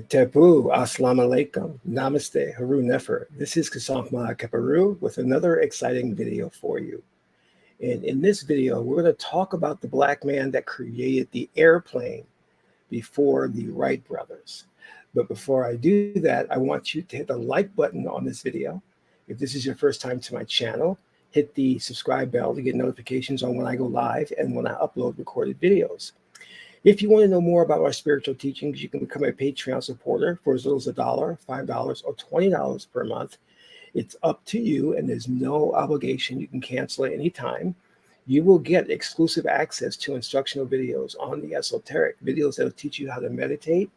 Tepu, Assalamu alaikum, Namaste, Haru Nefer. This is Qesankh Kaparu with another exciting video for you. And in this video, we're going to talk about the black man that created the airplane before the Wright brothers. But before I do that, I want you to hit the like button on this video. If this is your first time to my channel, hit the subscribe bell to get notifications on when I go live and when I upload recorded videos. If you want to know more about our spiritual teachings, you can become a Patreon supporter for as little as $1, $5, or $20 per month. It's up to you, and there's no obligation. You can cancel at any time. You will get exclusive access to instructional videos on the esoteric, videos that will teach you how to meditate,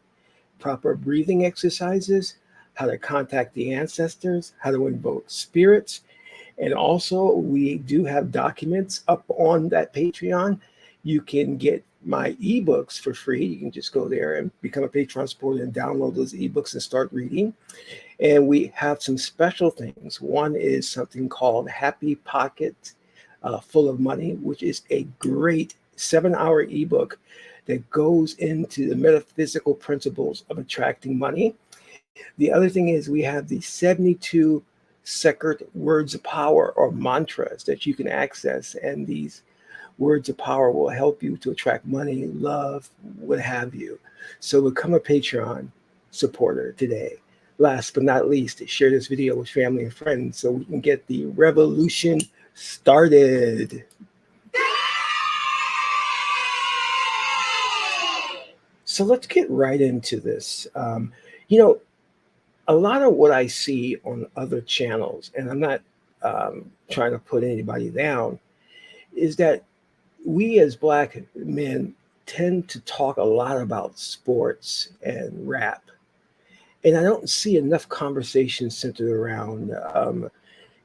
proper breathing exercises, how to contact the ancestors, how to invoke spirits. And also, we do have documents up on that Patreon. You can get my ebooks for free. You can just go there and become a Patreon supporter and download those ebooks and start reading. And we have some special things. One is something called Happy Pocket Full of Money, which is a great 7-hour ebook that goes into the metaphysical principles of attracting money. The other thing is we have the 72 sacred words of power or mantras that you can access, and these words of power will help you to attract money, love, what have you. So become a Patreon supporter today. Last but not least, share this video with family and friends so we can get the revolution started. So let's get right into this. A lot of what I see on other channels, and I'm not trying to put anybody down, is that we as black men tend to talk a lot about sports and rap. And I don't see enough conversation centered around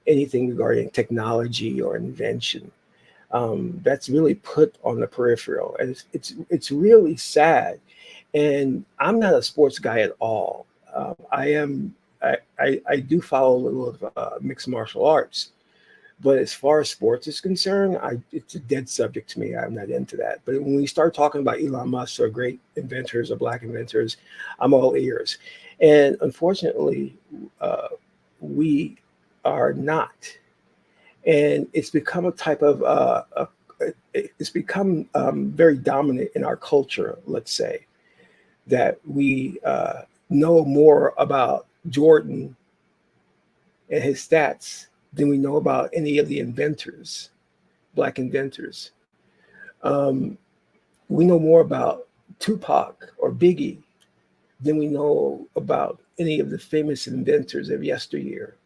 anything regarding technology or invention. That's really put on the peripheral. And it's really sad. And I'm not a sports guy at all. I do follow a little of mixed martial arts. But as far as sports is concerned, it's a dead subject to me. I'm not into that. But when we start talking about Elon Musk or great inventors or black inventors, I'm all ears. And unfortunately, we are not. And it's become a type of, it's become very dominant in our culture, let's say, that we know more about Jordan and his stats than we know about any of the inventors, black inventors. We know more about Tupac or Biggie than we know about any of the famous inventors of yesteryear,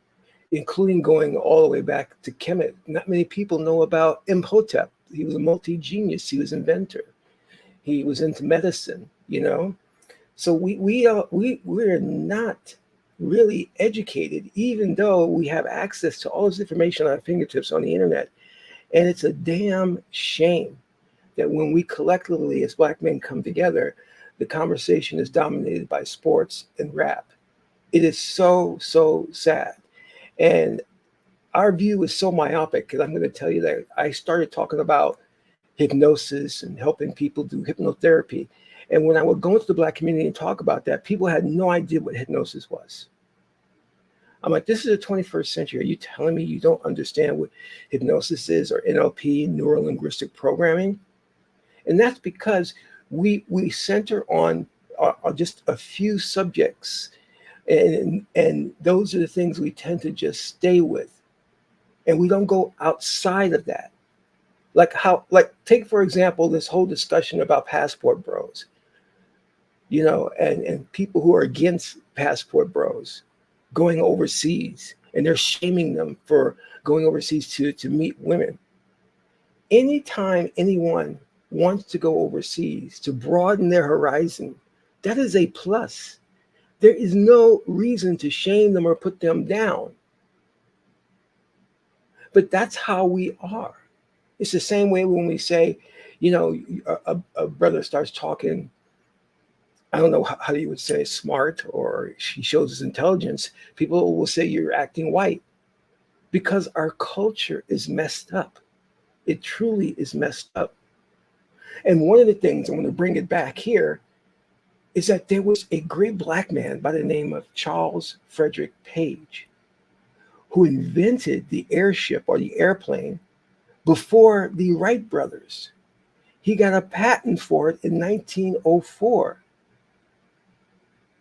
including going all the way back to Kemet. Not many people know about Imhotep. He was a multi-genius. He was an inventor. He was into medicine, So we're not really educated, even though we have access to all this information on our fingertips on the internet. And it's a damn shame that when we collectively as black men come together, the conversation is dominated by sports and rap. It is so, so sad. And our view is so myopic, because I'm going to tell you that I started talking about hypnosis and helping people do hypnotherapy. And when I would go into the black community and talk about that, people had no idea what hypnosis was. I'm like, this is the 21st century. Are you telling me you don't understand what hypnosis is, or NLP, neuro-linguistic programming? And that's because we center on just a few subjects. And those are the things we tend to just stay with. And we don't go outside of that. Take, for example, this whole discussion about passport bros, and people who are against passport bros going overseas, and they're shaming them for going overseas to meet women. Anytime anyone wants to go overseas to broaden their horizon, that is a plus. There is no reason to shame them or put them down. But that's how we are. It's the same way when we say, a brother starts talking I don't know how you would say smart or he shows his intelligence, people will say you're acting white because our culture is messed up. It truly is messed up. And one of the things I want to bring it back here is that there was a great black man by the name of Charles Frederick Page who invented the airship or the airplane before the Wright brothers. He got a patent for it in 1904.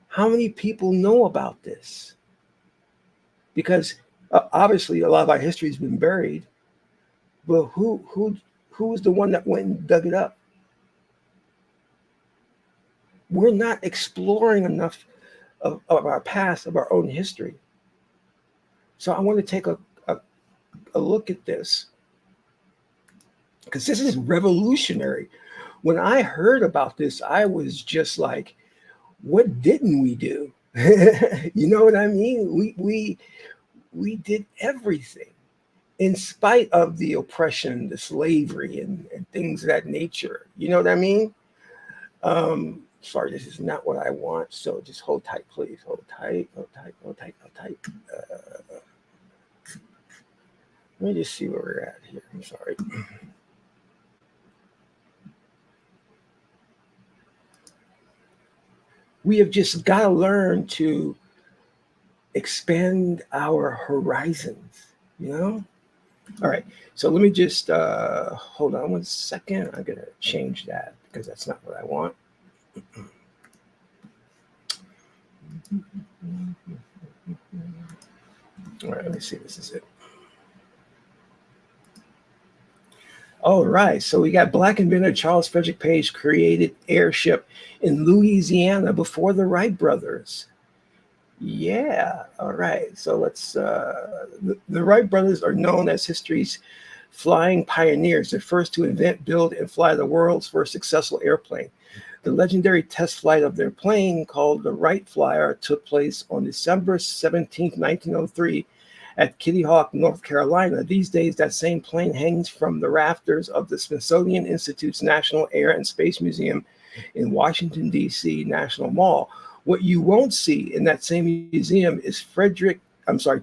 How many people know about this? Because obviously a lot of our history has been buried, but who was the one that went and dug it up? We're not exploring enough of our past, of our own history. So I want to take a look at this because this is revolutionary. When I heard about this, I was just like, what didn't we do? You know what I mean? We did everything in spite of the oppression, the slavery, and things of that nature. You know what I mean? Sorry, this is not what I want. So just hold tight, please. Hold tight, hold tight, hold tight, hold tight. Let me just see where we're at here. I'm sorry. We have just got to learn to expand our horizons, you know? All right. So let me just hold on 1 second. I'm going to change that because that's not what I want. All right. Let me see. This is it. All right. So we got black inventor Charles Frederick Page created airship in Louisiana before the Wright brothers. Yeah. All right. So let's. The Wright brothers are known as history's flying pioneers, the first to invent, build, and fly the world's first successful airplane. The legendary test flight of their plane, called the Wright Flyer, took place on December 17, 1903, at Kitty Hawk, North Carolina. These days, that same plane hangs from the rafters of the Smithsonian Institute's National Air and Space Museum in Washington, D.C. National Mall. What you won't see in that same museum is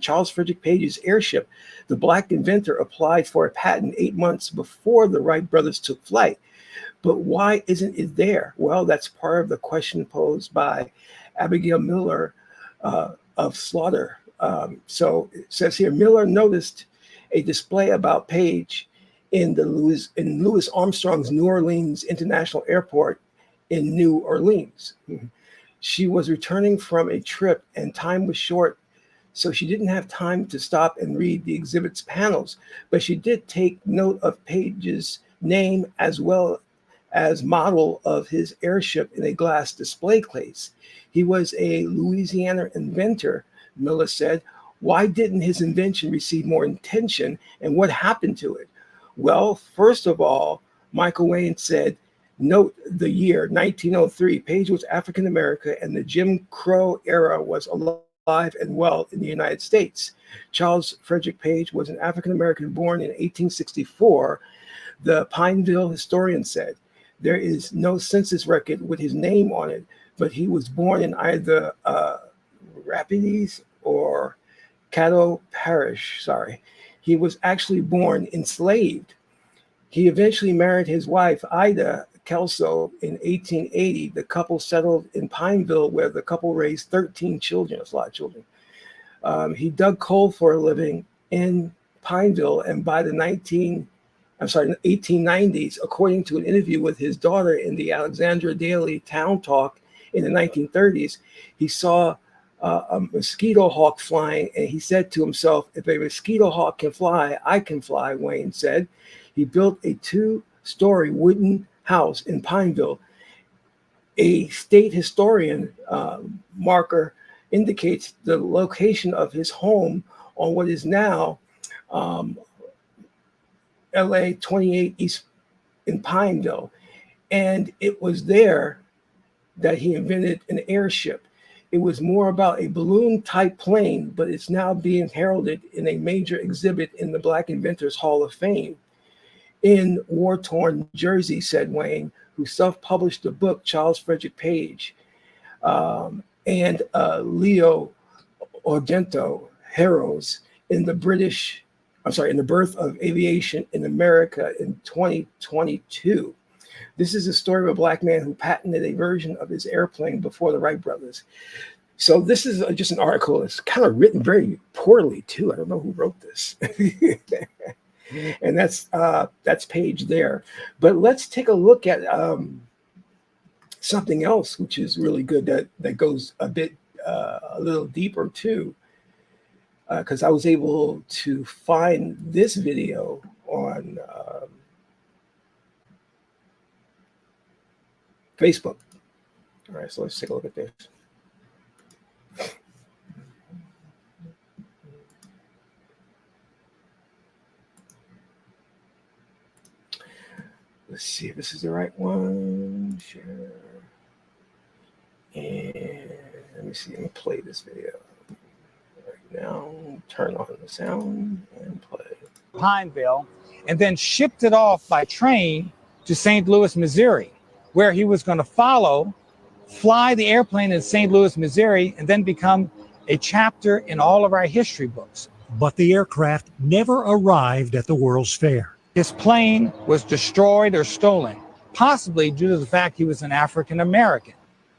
Charles Frederick Page's airship. The black inventor applied for a patent 8 months before the Wright brothers took flight. But why isn't it there? Well, that's part of the question posed by Abigail Miller of Slaughter. So it says here, Miller noticed a display about Page in Louis Armstrong's New Orleans International Airport in New Orleans. She was returning from a trip and time was short, so she didn't have time to stop and read the exhibit's panels, but she did take note of Page's name as well as model of his airship in a glass display case. He was a Louisiana inventor, Miller said. Why didn't his invention receive more attention, and what happened to it? Well, first of all, Michael Wayne said, note the year 1903. Page was African American, and the Jim Crow era was alive and well in the United States. Charles Frederick Page was an African American born in 1864. The Pineville historian said, there is no census record with his name on it, but he was born in either Rapides or Caddo Parish. Sorry. He was actually born enslaved. He eventually married his wife, Ida Kelso, in 1880. The couple settled in Pineville, where the couple raised 13 children. That's a lot of children. He dug coal for a living in Pineville, and by the 1890s, according to an interview with his daughter in the Alexandria Daily Town Talk in the 1930s, he saw a mosquito hawk flying, and he said to himself, if a mosquito hawk can fly, I can fly, Wayne said. He built a 2-story wooden house in Pineville. A state historian marker indicates the location of his home on what is now LA 28 East in Pineville. And it was there that he invented an airship. It was more about a balloon type plane, but it's now being heralded in a major exhibit in the Black Inventors Hall of Fame in war-torn Jersey, said Wayne, who self-published the book Charles Frederick Page. and Leo Argento heroes in the British, I'm sorry, in the birth of aviation in America in 2022. This is a story of a Black man who patented a version of his airplane before the Wright brothers. So this is just an article. It's kind of written very poorly too. I don't know who wrote this. And that's page there. But let's take a look at something else, which is really good that goes a little deeper too. Because I was able to find this video on Facebook. All right, so let's take a look at this. Let's see if this is the right one. Share. And let me see. Let me play this video right now. Turn on the sound and play. Pineville, and then shipped it off by train to St. Louis, Missouri, where he was going to fly the airplane in St. Louis, Missouri, and then become a chapter in all of our history books. But the aircraft never arrived at the World's Fair. His plane was destroyed or stolen, possibly due to the fact he was an African American.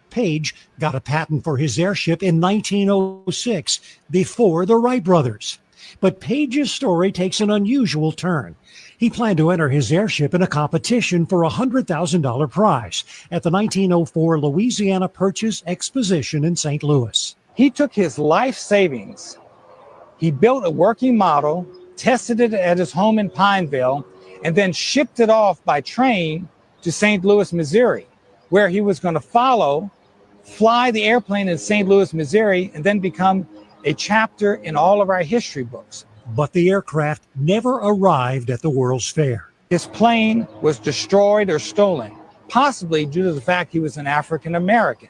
Page got a patent for his airship in 1906, before the Wright brothers. But Page's story takes an unusual turn. He planned to enter his airship in a competition for a $100,000 prize at the 1904 Louisiana Purchase Exposition in St. Louis. He took his life savings. He built a working model, tested it at his home in Pineville, and then shipped it off by train to St. Louis, Missouri, where he was going to fly the airplane in St. Louis, Missouri, and then become a chapter in all of our history books. But the aircraft never arrived at the World's Fair. His plane was destroyed or stolen, possibly due to the fact he was an African American.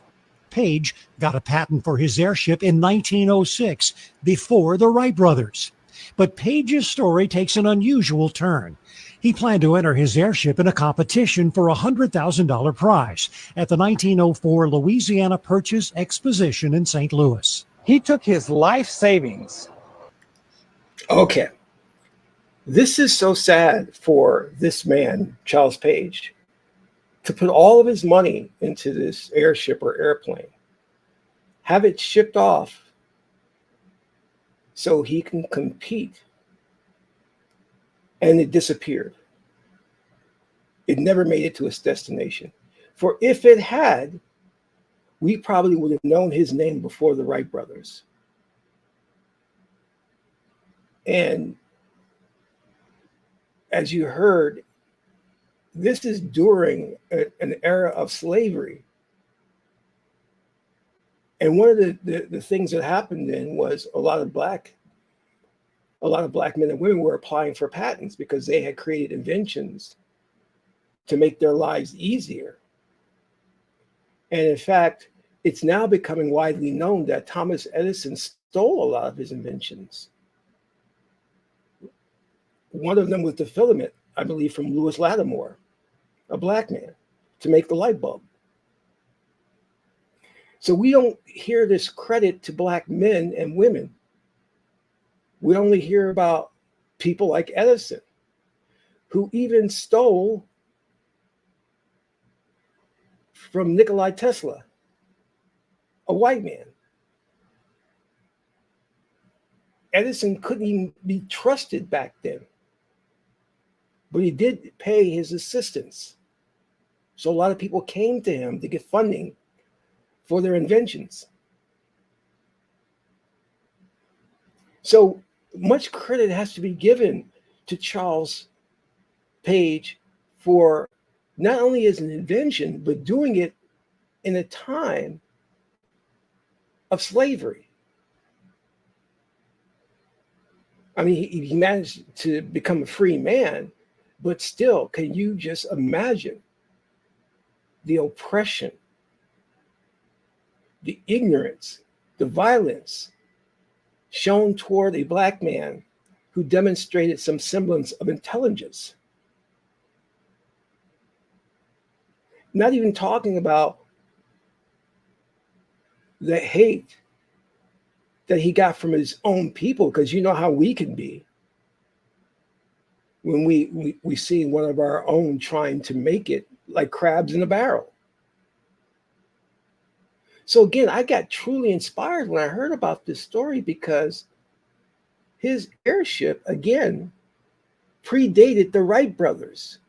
Page got a patent for his airship in 1906, before the Wright brothers. But Page's story takes an unusual turn. He planned to enter his airship in a competition for a $100,000 prize at the 1904 Louisiana Purchase Exposition in St. Louis. He took his life savings. Okay. This is so sad for this man, Charles Page, to put all of his money into this airship or airplane, have it shipped off so he can compete, and it disappeared. It never made it to its destination. For if it had, we probably would have known his name before the Wright brothers. And as you heard, this is during an era of slavery. And one of the things that happened then was a lot of black men and women were applying for patents because they had created inventions to make their lives easier. And in fact, it's now becoming widely known that Thomas Edison stole a lot of his inventions. One of them was the filament, I believe, from Lewis Lattimore, a black man, to make the light bulb. So we don't hear this credit to black men and women. We only hear about people like Edison, who even stole from Nikola Tesla, a white man. Edison couldn't even be trusted back then, but he did pay his assistants. So a lot of people came to him to get funding for their inventions. So much credit has to be given to Charles Page for not only as an invention, but doing it in a time of slavery. I mean, he managed to become a free man, but still, can you just imagine the oppression, the ignorance, the violence shown toward a black man who demonstrated some semblance of intelligence? Not even talking about the hate that he got from his own people, because you know how we can be when we see one of our own trying to make it like crabs in a barrel. So again, I got truly inspired when I heard about this story, because his airship, again, predated the Wright brothers.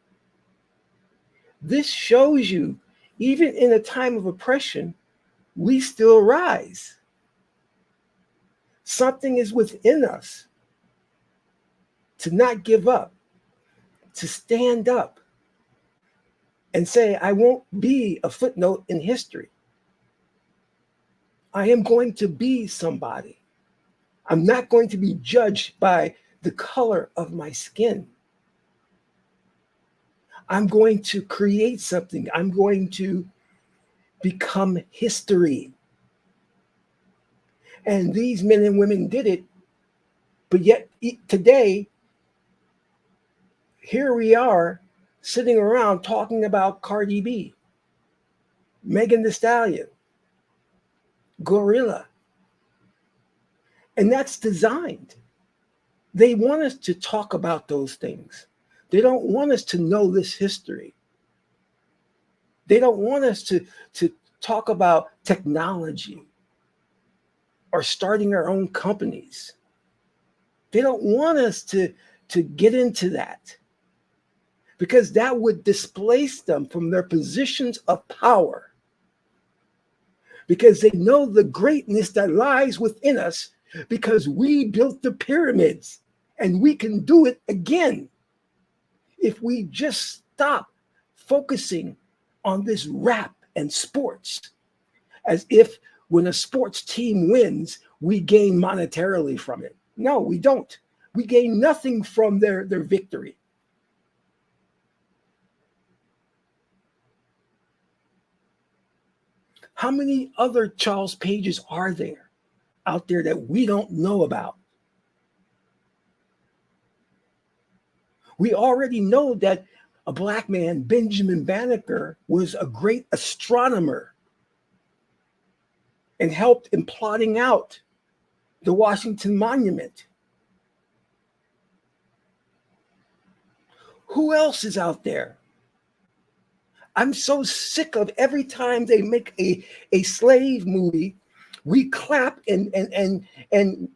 This shows you, even in a time of oppression, we still rise. Something is within us to not give up, to stand up and say, I won't be a footnote in history. I am going to be somebody. I'm not going to be judged by the color of my skin. I'm going to create something. I'm going to become history. And these men and women did it. But yet today, here we are sitting around talking about Cardi B, Megan Thee Stallion, Gorilla. And that's designed. They want us to talk about those things. They don't want us to know this history. They don't want us to talk about technology or starting our own companies. They don't want us to get into that, because that would displace them from their positions of power, because they know the greatness that lies within us, because we built the pyramids and we can do it again if we just stop focusing on this rap and sports, as if when a sports team wins, we gain monetarily from it. No, we don't. We gain nothing from their victory. How many other Charles Pages are there out there that we don't know about? We already know that a black man, Benjamin Banneker, was a great astronomer and helped in plotting out the Washington Monument. Who else is out there? I'm so sick of every time they make a slave movie, we clap and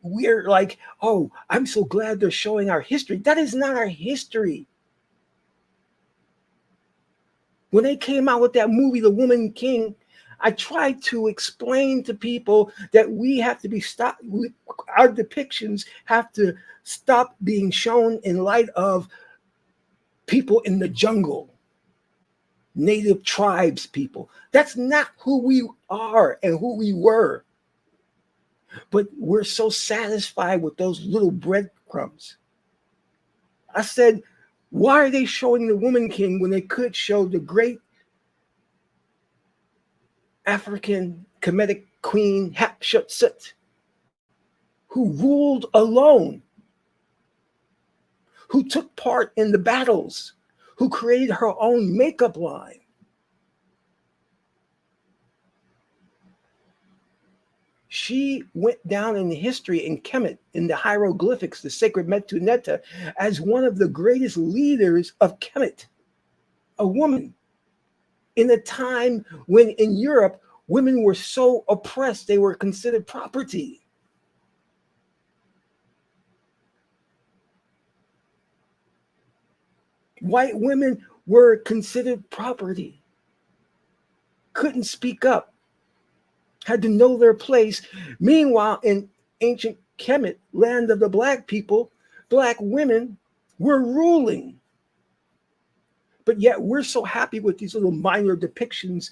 we're like, oh, I'm so glad they're showing our history. That is not our history. When they came out with that movie, The Woman King, I tried to explain to people that we have to be stopped. Our depictions have to stop being shown in light of people in the jungle, native tribes people. That's not who we are and who we were. But we're so satisfied with those little breadcrumbs. I said, why are they showing the Woman King when they could show the great African Kemetic queen Hatshepsut, who ruled alone, who took part in the battles, who created her own makeup line? She went down in history in Kemet, in the hieroglyphics, the sacred Metu Neta, as one of the greatest leaders of Kemet, a woman, in a time when in Europe, women were so oppressed, they were considered property. White women were considered property, couldn't speak up, had to know their place. Meanwhile, in ancient Kemet, land of the black people, black women were ruling. But yet we're so happy with these little minor depictions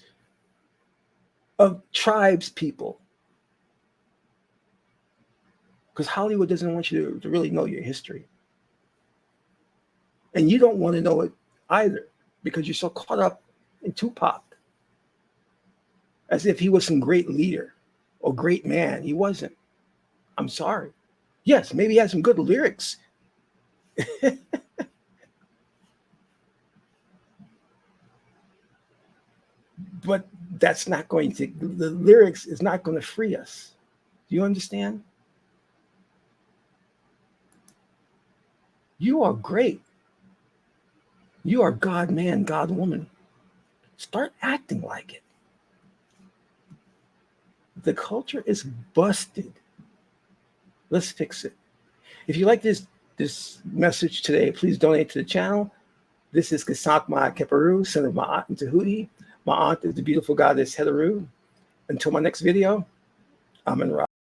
of tribes people, because Hollywood doesn't want you to really know your history. And you don't want to know it either, because you're so caught up in Tupac, as if he was some great leader or great man. He wasn't. I'm sorry. Yes, maybe he had some good lyrics. But that's not going to, the lyrics is not going to free us. Do you understand? You are great. You are God man, God woman. Start acting like it. The culture is busted. Let's fix it. If you like this message today, please donate to the channel. This is Qesankh Keperu, son of Ma'at and Tahuti. Ma'at is the beautiful goddess Heteru. Until my next video, I'm in Wright.